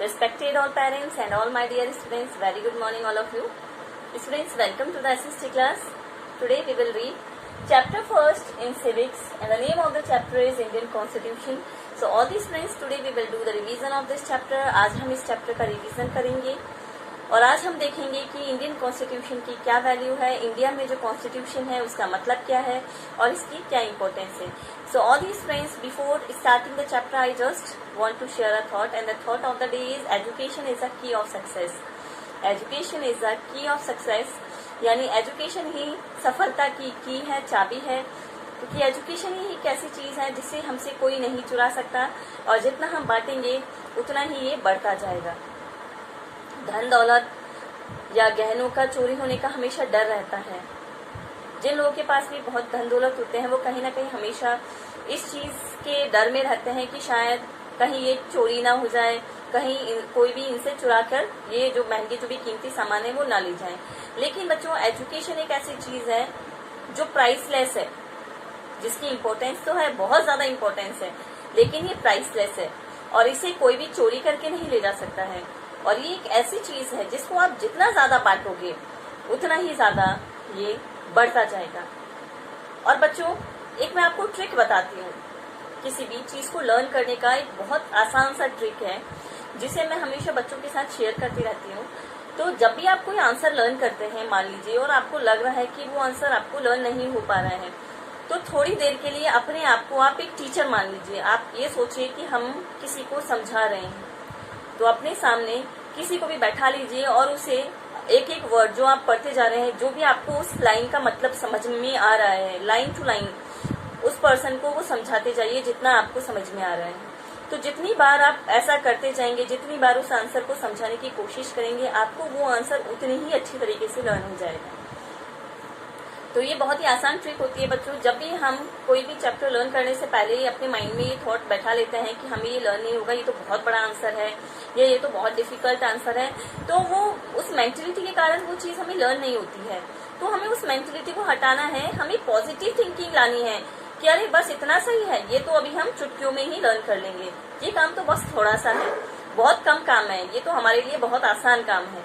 Respected all parents and all my dear students, very good morning all of you. Students, welcome to the SST class. Today we will read chapter first in civics and the name of the chapter is Indian Constitution. So all these friends, today we will do the revision of this chapter. आज हम इस chapter का revision करेंगे और आज हम देखेंगे कि इंडियन कॉन्स्टिट्यूशन की क्या वैल्यू है, इंडिया में जो कॉन्स्टिट्यूशन है उसका मतलब क्या है और इसकी क्या इंपॉर्टेंस है. So all these friends, before starting the chapter I just want to share a thought and the thought of the day is education is a key of success. Education is a key of success, यानी education ही सफलता की है, चाबी है, क्योंकि education ही एक ऐसी चीज है जिसे हमसे कोई नहीं चुरा सकता और जितना हम बांटेंगे उतना ही ये बढ़ता जाएगा. धन दौलत या गहनों का चोरी होने का हमेशा डर रहता है. जिन लोगों के पास भी बहुत धन दौलत होते हैं वो कहीं ना कहीं हमेशा इस चीज के डर में रहते हैं कि शायद कहीं ये चोरी ना हो जाए, कहीं कोई भी इनसे चुरा कर ये जो महंगे जो भी कीमती सामान है वो ना ले जाए. लेकिन बच्चों, एजुकेशन एक ऐसी चीज है जो प्राइसलेस है, जिसकी इम्पोर्टेंस तो है, बहुत ज्यादा इम्पोर्टेंस है, लेकिन ये प्राइसलेस है और इसे कोई भी चोरी करके नहीं ले जा सकता है. और ये एक ऐसी चीज है जिसको आप जितना ज्यादा बांटोगे उतना ही ज्यादा ये बढ़ता जाएगा. और बच्चों, एक मैं आपको ट्रिक बताती हूँ. किसी भी चीज को लर्न करने का एक बहुत आसान सा ट्रिक है जिसे मैं हमेशा बच्चों के साथ शेयर करती रहती हूँ. तो जब भी आप कोई आंसर लर्न करते हैं, मान लीजिए, और आपको लग रहा है कि वो आंसर आपको लर्न नहीं हो पा रहा है, तो थोड़ी देर के लिए अपने आप को आप एक टीचर मान लीजिए. आप ये सोचिए कि हम किसी को समझा रहे हैं, तो अपने सामने किसी को भी बैठा लीजिए और उसे एक एक वर्ड जो आप पढ़ते जा रहे हैं, जो भी आपको उस लाइन का मतलब समझ में आ रहा है, लाइन टू लाइन उस पर्सन को वो समझाते जाइए जितना आपको समझ में आ रहा है. तो जितनी बार आप ऐसा करते जाएंगे, जितनी बार उस आंसर को समझाने की कोशिश करेंगे, आपको वो आंसर उतनी ही अच्छी तरीके से लर्न हो जाएगा. तो ये बहुत ही आसान ट्रिक होती है बच्चों. जब भी हम कोई भी चैप्टर लर्न करने से पहले ही अपने माइंड में ये थॉट बैठा लेते हैं कि हमें ये लर्न नहीं होगा, ये तो बहुत बड़ा आंसर है, या ये तो बहुत डिफिकल्ट आंसर है, तो वो उस मेंटलिटी के कारण वो चीज हमें लर्न नहीं होती है. तो हमें उस मेंटलिटी को हटाना है, हमें पॉजिटिव थिंकिंग लानी है कि अरे बस इतना सही है, ये तो अभी हम चुटकियों में ही लर्न कर लेंगे, ये काम तो बस थोड़ा सा है, बहुत कम काम है, ये तो हमारे लिए बहुत आसान काम है,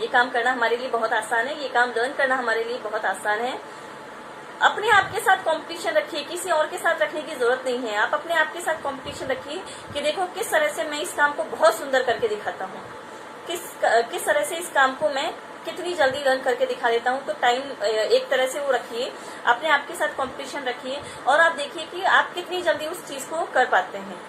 ये काम करना हमारे लिए बहुत आसान है, ये काम लर्न करना हमारे लिए बहुत आसान है. अपने आप के साथ कंपटीशन रखिए, किसी और के साथ रखने की जरूरत नहीं है. आप अपने आप के साथ कंपटीशन रखिए कि देखो किस तरह से मैं इस काम को बहुत सुंदर करके दिखाता हूँ, किस तरह से इस काम को मैं कितनी जल्दी लर्न करके दिखा देता हूँ. तो टाइम एक तरह से वो रखिए, अपने आप के साथ कंपटीशन रखिए और आप देखिए कि आप कितनी जल्दी उस चीज को कर पाते हैं.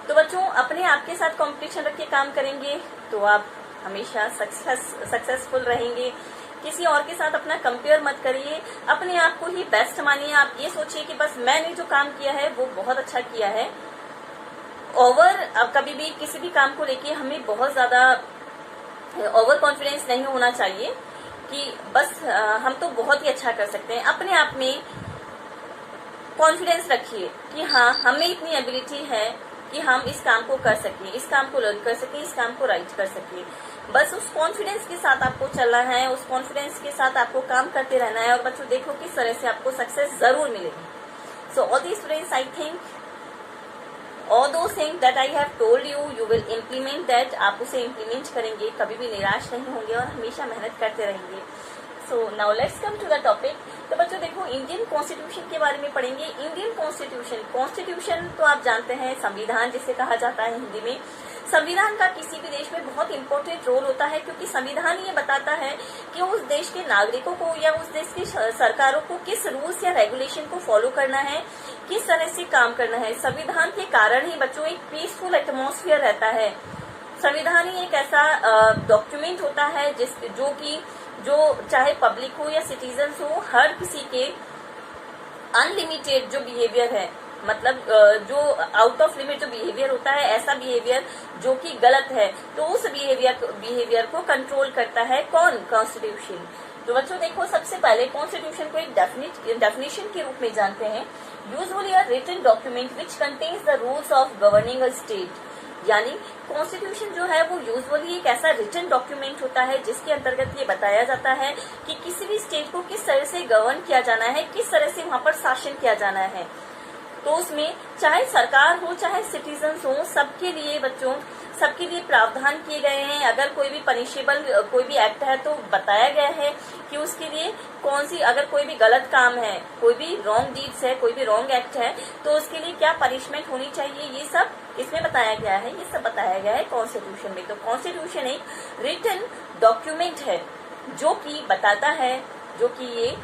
तो बच्चों, अपने आप के साथ कंपटीशन रख के काम करेंगे तो आप हमेशा सक्सेसफुल रहेंगे. किसी और के साथ अपना कंपेयर मत करिए, अपने आप को ही बेस्ट मानिए. आप ये सोचिए कि बस मैंने जो काम किया है वो बहुत अच्छा किया है. कभी भी किसी भी काम को लेके हमें बहुत ज्यादा ओवर कॉन्फिडेंस नहीं होना चाहिए कि बस हम तो बहुत ही अच्छा कर सकते हैं. अपने आप में कॉन्फिडेंस रखिए कि हाँ, हमें इतनी एबिलिटी है कि हम इस काम को कर सकें, इस काम को लर्न कर सकें, इस काम को राइट कर सकें. बस उस कॉन्फिडेंस के साथ आपको चलना है, उस कॉन्फिडेंस के साथ आपको काम करते रहना है और बच्चों देखो किस तरह से आपको सक्सेस जरूर मिलेगी. सो all the students, I think all those things that I have told you, you will implement that. आप उसे इम्प्लीमेंट करेंगे, कभी भी निराश नहीं होंगे और हमेशा मेहनत करते रहेंगे. So now let's come to the topic. तो बच्चों देखो, इंडियन कॉन्स्टिट्यूशन के बारे में पढ़ेंगे. इंडियन कॉन्स्टिट्यूशन तो आप जानते हैं, संविधान जिसे कहा जाता है हिंदी में. संविधान का किसी भी देश में बहुत इंपॉर्टेंट रोल होता है, क्योंकि संविधान ये बताता है कि उस देश के नागरिकों को या उस देश की सरकारों को किस रूल्स या रेगुलेशन को फॉलो करना है, किस तरह से काम करना है. संविधान के कारण ही बच्चों एक पीसफुल एटमॉस्फेयर रहता है. संविधान ही एक ऐसा डॉक्यूमेंट होता है जो चाहे पब्लिक हो या सिटीजन्स हो, हर किसी के अनलिमिटेड जो बिहेवियर है, मतलब जो आउट ऑफ लिमिट जो बिहेवियर होता है, ऐसा बिहेवियर जो कि गलत है, तो उस बिहेवियर को कंट्रोल करता है कौन? कॉन्स्टिट्यूशन. तो बच्चों देखो, सबसे पहले कॉन्स्टिट्यूशन को एक डेफिनेशन के रूप में जानते हैं. Usually a written document which contains the rules of governing a state. यानी कॉन्स्टिट्यूशन जो है वो यूजुअली एक ऐसा रिटन डॉक्यूमेंट होता है जिसके अंतर्गत ये बताया जाता है कि किसी भी स्टेट को किस तरह से गवर्न किया जाना है, किस तरह से वहां पर शासन किया जाना है. तो उसमें चाहे सरकार हो चाहे सिटीजन्स हो, सबके लिए बच्चों, सबके लिए प्रावधान किए गए हैं। अगर कोई भी पनिशेबल कोई भी एक्ट है तो बताया गया है कि उसके लिए कौन सी, अगर कोई भी गलत काम है, कोई भी रॉन्ग डीड्स है, कोई भी रॉन्ग एक्ट है, तो उसके लिए क्या पनिशमेंट होनी चाहिए, ये सब इसमें बताया गया है। ये सब बताया गया है कॉन्स्टिट्यूशन में। तो कॉन्स्टिट्यूशन एक रिटन डॉक्यूमेंट है जो कि बताता है, जो कि ये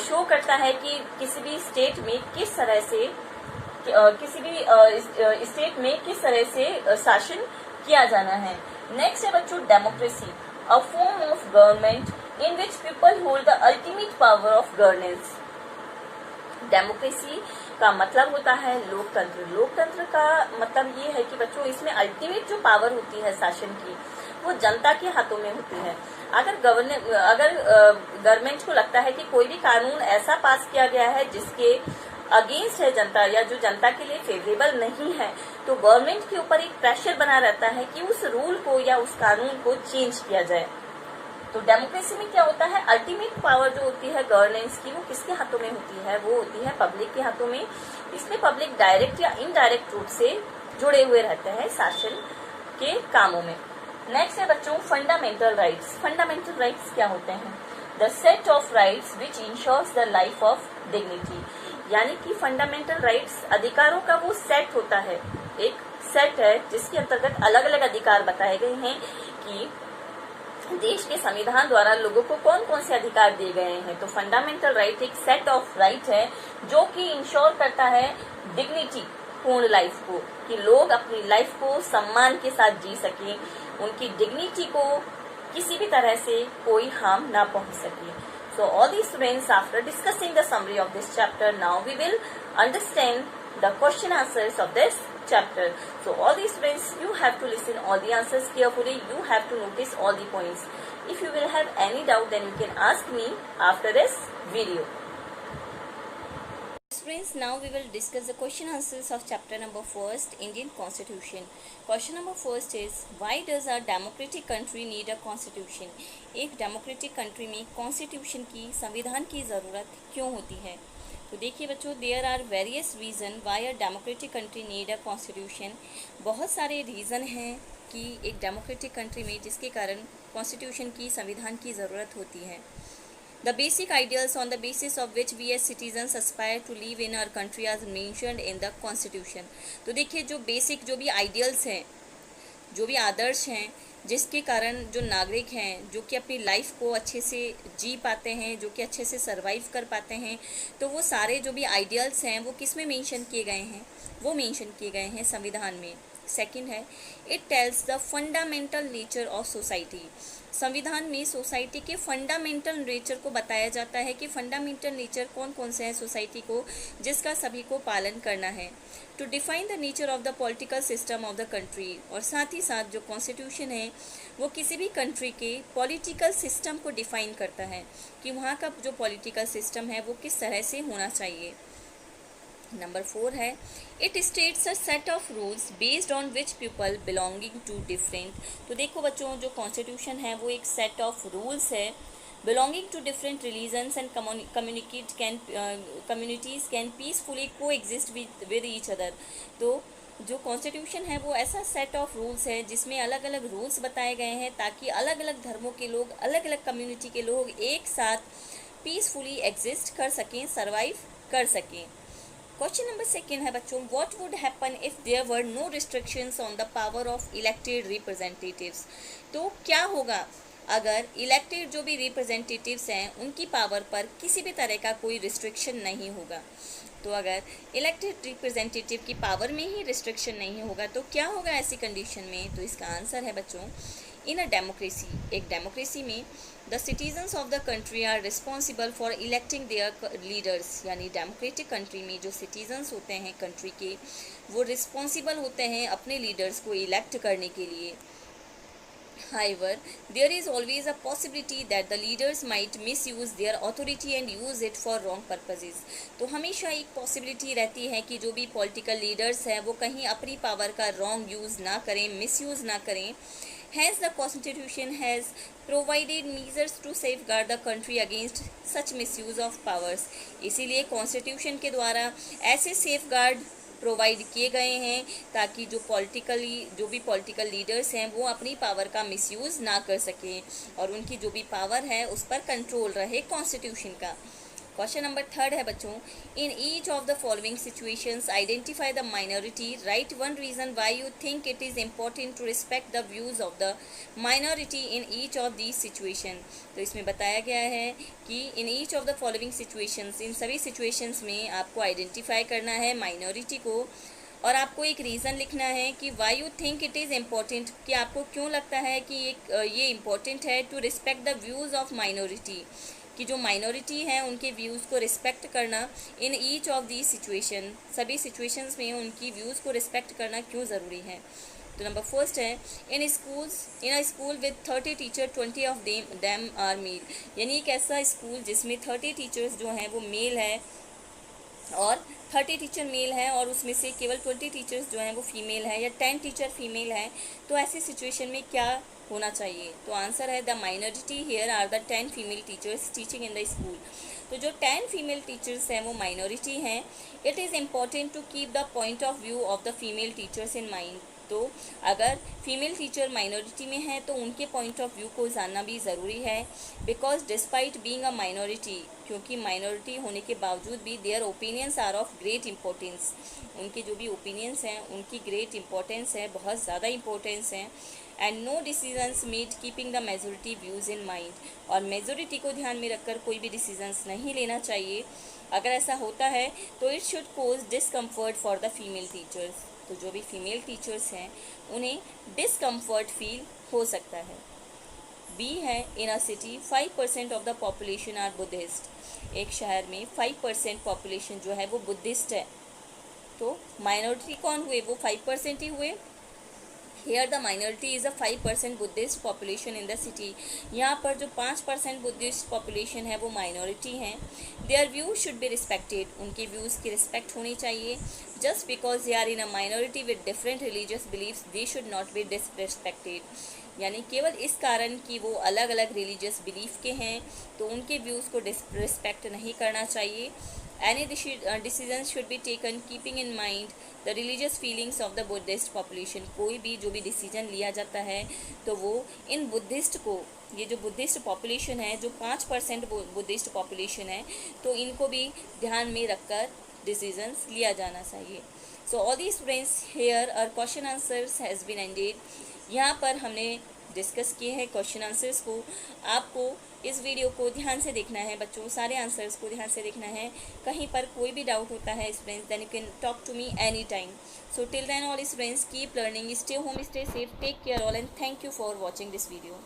शो करता है कि किसी भी स्टेट में किस तरह से, किसी भी स्टेट में किस तरह से शासन किया जाना है। नेक्स्ट है बच्चों democracy, a form of government in which people hold the ultimate power of governance. Democracy का मतलब होता है लोकतंत्र। लोकतंत्र का मतलब ये है कि बच्चों इसमें अल्टीमेट जो पावर होती है शासन की, वो जनता के हाथों में होती है। अगर गवर्नमेंट को लगता है कि कोई भी कानून ऐसा पास किया गया है जिसके अगेंस्ट है जनता, या जो जनता के लिए फेवरेबल नहीं है, तो गवर्नमेंट के ऊपर एक प्रेशर बना रहता है कि उस रूल को या उस कानून को चेंज किया जाए। तो डेमोक्रेसी में क्या होता है, अल्टीमेट पावर जो होती है गवर्नेंस की, वो किसके हाथों में होती है, वो होती है पब्लिक के हाथों में। इसमें पब्लिक डायरेक्ट या इनडायरेक्ट रूप से जुड़े हुए रहते हैं शासन के कामों में। नेक्स्ट है बच्चों फंडामेंटल राइट्स। फंडामेंटल राइट्स क्या होते हैं, the set of rights which ensures the life of dignity. यानी कि फंडामेंटल राइट्स अधिकारों का वो सेट होता है, एक सेट है जिसके अंतर्गत अलग अलग अधिकार बताए गए हैं कि देश के संविधान द्वारा लोगों को कौन कौन से अधिकार दिए गए हैं। तो फंडामेंटल राइट एक सेट ऑफ राइट है जो कि इंश्योर करता है डिग्निटी, पूर्ण लाइफ को, कि लोग अपनी लाइफ को सम्मान के साथ जी सकें, उनकी डिग्निटी को किसी भी तरह से कोई हार्म ना पहुंच सके। So all these students, after discussing the summary of this chapter, now we will understand the question answers of this chapter. So all these students, you have to listen all the answers carefully. You have to notice all the points. If you will have any doubt, then you can ask me after this video. Friends, now we will discuss the question answers of chapter number 1st, Indian Constitution. Question number 1st is, why does a democratic country need a constitution? एक democratic country में constitution की, संविधान की ज़रूरत क्यों होती है? तो देखिए बच्चों, there are various reason why a democratic country need a constitution. बहुत सारे रीज़न हैं कि एक डेमोक्रेटिक कंट्री में जिसके कारण कॉन्स्टिट्यूशन की, संविधान की ज़रूरत होती है। The basic ideals on the basis of which we as citizens aspire to live in our country are mentioned in the constitution. तो देखिए जो बेसिक, जो भी आइडियल्स हैं, जो भी आदर्श हैं, जिसके कारण जो नागरिक हैं, जो कि अपनी लाइफ को अच्छे से जी पाते हैं, जो कि अच्छे से सरवाइव कर पाते हैं, तो वो सारे जो भी आइडियल्स हैं वो किस में मेंशन किए गए हैं, वो मेंशन किए गए हैं संविधान में। सेकंड है, it tells the fundamental nature of society. संविधान में सोसाइटी के फंडामेंटल नेचर को बताया जाता है कि फंडामेंटल नेचर कौन कौन से हैं सोसाइटी को, जिसका सभी को पालन करना है। To define the nature of the political system of the country, और साथ ही साथ जो कॉन्स्टिट्यूशन है वो किसी भी कंट्री के पॉलिटिकल सिस्टम को डिफाइन करता है कि वहाँ का जो पॉलिटिकल सिस्टम है वो किस तरह से होना चाहिए। नंबर 4 है, it states a set of rules based on which people belonging to different. तो देखो बच्चों, जो कॉन्स्टिट्यूशन है वो एक सेट ऑफ रूल्स है, belonging to different religions and communities can peacefully coexist with each other. तो जो कॉन्स्टिट्यूशन है वो ऐसा सेट ऑफ रूल्स है जिसमें अलग अलग रूल्स बताए गए हैं ताकि अलग अलग धर्मों के लोग, अलग अलग कम्युनिटी के लोग एक साथ पीसफुली एग्जिस्ट कर सकें, सर्वाइव कर सकें। क्वेश्चन नंबर 2 है बच्चों, what would happen if there were no restrictions on the power of elected representatives. तो क्या होगा अगर इलेक्टेड जो भी रिप्रेजेंटेटिव्स हैं उनकी पावर पर किसी भी तरह का कोई रिस्ट्रिक्शन नहीं होगा। तो अगर इलेक्टेड रिप्रेजेंटेटिव की पावर में ही रिस्ट्रिक्शन नहीं होगा तो क्या होगा ऐसी कंडीशन में? तो इसका आंसर है बच्चों, इन अ डेमोक्रेसी, एक डेमोक्रेसी में the citizens of the country are responsible for electing their leaders. यानी डेमोक्रेटिक कंट्री में जो सिटीजन्स होते हैं कंट्री के, वो रिस्पॉन्सिबल होते हैं अपने लीडर्स को इलेक्ट करने के लिए। However, there is always a possibility that the leaders might misuse their authority and use it for wrong purposes. तो हमेशा एक पॉसिबिलिटी रहती है कि जो भी पॉलिटिकल लीडर्स हैं वो कहीं अपनी पावर का रॉन्ग यूज़ ना करें, मिसयूज़ ना करें, Hence, the Constitution has provided measures to safeguard the country against such misuse of powers. इसीलिए कॉन्स्टिट्यूशन के द्वारा ऐसे सेफगार्ड प्रोवाइड किए गए हैं ताकि जो भी पॉलिटिकल लीडर्स हैं वो अपनी पावर का मिसयूज़ ना कर सकें और उनकी जो भी पावर है उस पर कंट्रोल रहे कॉन्स्टिट्यूशन का। क्वेश्चन नंबर 3 है बच्चों, in each of the following situations identify the minority, write one reason why you think it is important to respect the views of the minority in each of these situation. तो इसमें बताया गया है कि in each of the following situations, इन सभी situations में आपको आइडेंटिफाई करना है माइनॉरिटी को और आपको एक रीज़न लिखना है कि why you think it is important, कि आपको क्यों लगता है कि ये इम्पॉर्टेंट है to respect the views of minority, कि जो माइनॉरिटी हैं उनके व्यूज़ को रिस्पेक्ट करना in each of the situation, सभी सिचुएशंस में उनकी व्यूज़ को रिस्पेक्ट करना क्यों ज़रूरी है। तो नंबर फर्स्ट है, in a school with 30 teacher 20 of them are male, यानी एक ऐसा स्कूल जिसमें 30 टीचर्स जो हैं वो मेल है और 30 टीचर मेल हैं और उसमें से केवल 20 टीचर्स जो हैं वो फीमेल हैं या 10 टीचर फीमेल हैं, तो ऐसी सिचुएशन में क्या होना चाहिए। तो आंसर है the minority here are the 10 female teachers teaching in the school. तो जो 10 फीमेल टीचर्स हैं वो माइनॉरिटी हैं। It is important to keep the point of view of the female teachers in mind. तो अगर फीमेल टीचर माइनॉरिटी में है तो उनके पॉइंट ऑफ व्यू को जानना भी ज़रूरी है, because despite being a minority, क्योंकि माइनॉरिटी होने के बावजूद भी their opinions are of great importance, उनके जो भी ओपिनियंस हैं उनकी ग्रेट इंपॉर्टेंस है, बहुत ज़्यादा इंपॉर्टेंस है। And no decisions made keeping the majority views in mind, और मेजोरिटी को ध्यान में रखकर कोई भी डिसीजंस नहीं लेना चाहिए। अगर ऐसा होता है तो it should cause discomfort for the female teachers, तो जो भी फीमेल टीचर्स हैं उन्हें डिसकम्फर्ट फील हो सकता है। बी है, in a city 5% of the population are Buddhist, एक शहर में 5% पॉपुलेशन जो है वो बुद्धिस्ट है। तो माइनॉरिटी कौन हुए, वो 5% ही हुए। Here the minority is a 5% Buddhist population in the city, यहाँ पर जो 5% बुद्धिस्ट पॉपुलेशन है वो माइनॉरिटी हैं। Their views should be respected, उनके व्यूज़ की रिस्पेक्ट होनी चाहिए। Just because they are in a minority with different religious beliefs they should not be disrespected, यानी केवल इस कारण कि वो अलग अलग रिलीजियस बिलीफ के हैं तो उनके व्यूज़ को डिसरिस्पेक्ट नहीं करना चाहिए। Any decision should be taken keeping in mind the religious feelings of the Buddhist population, कोई भी जो भी डिसीजन लिया जाता है तो वो इन बुद्धिस्ट को, ये जो बुद्धिस्ट पॉपुलेशन है, जो 5% बुद्धिस्ट पॉपुलेशन है, तो इनको भी ध्यान में रखकर डिसीजंस लिया जाना चाहिए। So all the students, here our question answers has been ended. यहाँ पर हमने डिस्कस किए हैं क्वेश्चन आंसर्स को। आपको इस वीडियो को ध्यान से देखना है बच्चों, सारे आंसर्स को ध्यान से देखना है। कहीं पर कोई भी डाउट होता है students, then you can talk to me any time. So till then all students keep learning, stay home, stay safe, take care all, and thank you for watching this video.